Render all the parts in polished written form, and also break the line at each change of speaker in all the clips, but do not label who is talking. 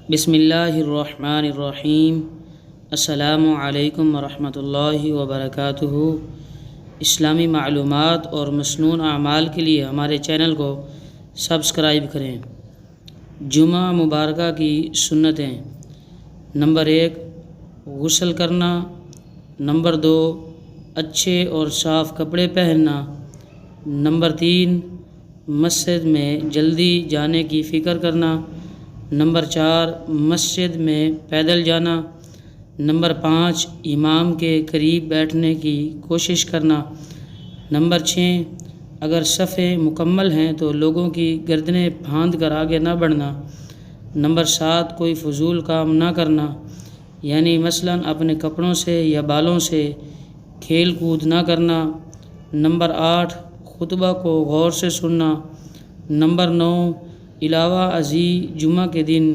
بسم اللہ الرحمن الرحیم۔ السلام علیکم ورحمۃ اللہ وبرکاتہ۔ اسلامی معلومات اور مسنون اعمال کے لیے ہمارے چینل کو سبسکرائب کریں۔ جمعہ مبارکہ کی سنتیں: نمبر 1، غسل کرنا۔ نمبر 2، اچھے اور صاف کپڑے پہننا۔ نمبر 3، مسجد میں جلدی جانے کی فکر کرنا۔ نمبر 4، مسجد میں پیدل جانا۔ نمبر 5، امام کے قریب بیٹھنے کی کوشش کرنا۔ نمبر 6، اگر صفیں مکمل ہیں تو لوگوں کی گردنیں پھاند کر آگے نہ بڑھنا۔ نمبر 7، کوئی فضول کام نہ کرنا، یعنی مثلاً اپنے کپڑوں سے یا بالوں سے کھیل کود نہ کرنا۔ نمبر 8، خطبہ کو غور سے سننا۔ نمبر 9، علاوہ ازیں جمعہ کے دن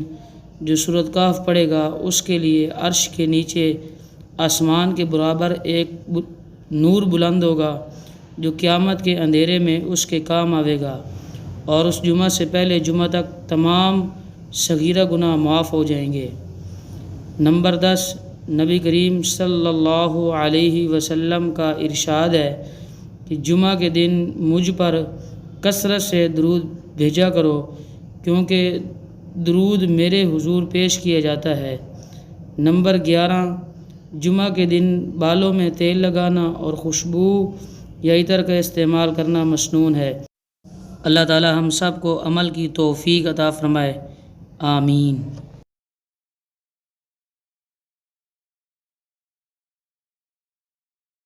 جو سورۃ کہف پڑھے گا اس کے لیے عرش کے نیچے آسمان کے برابر ایک نور بلند ہوگا جو قیامت کے اندھیرے میں اس کے کام آئے گا، اور اس جمعہ سے پہلے جمعہ تک تمام صغیرہ گناہ معاف ہو جائیں گے۔ نمبر 10، نبی کریم صلی اللہ علیہ وسلم کا ارشاد ہے کہ جمعہ کے دن مجھ پر کثرت سے درود بھیجا کرو، کیونکہ درود میرے حضور پیش کیا جاتا ہے۔ نمبر 11، جمعہ کے دن بالوں میں تیل لگانا اور خوشبو یا عطر کا استعمال کرنا مسنون ہے۔ اللہ تعالی ہم سب کو عمل کی توفیق عطا فرمائے، آمین۔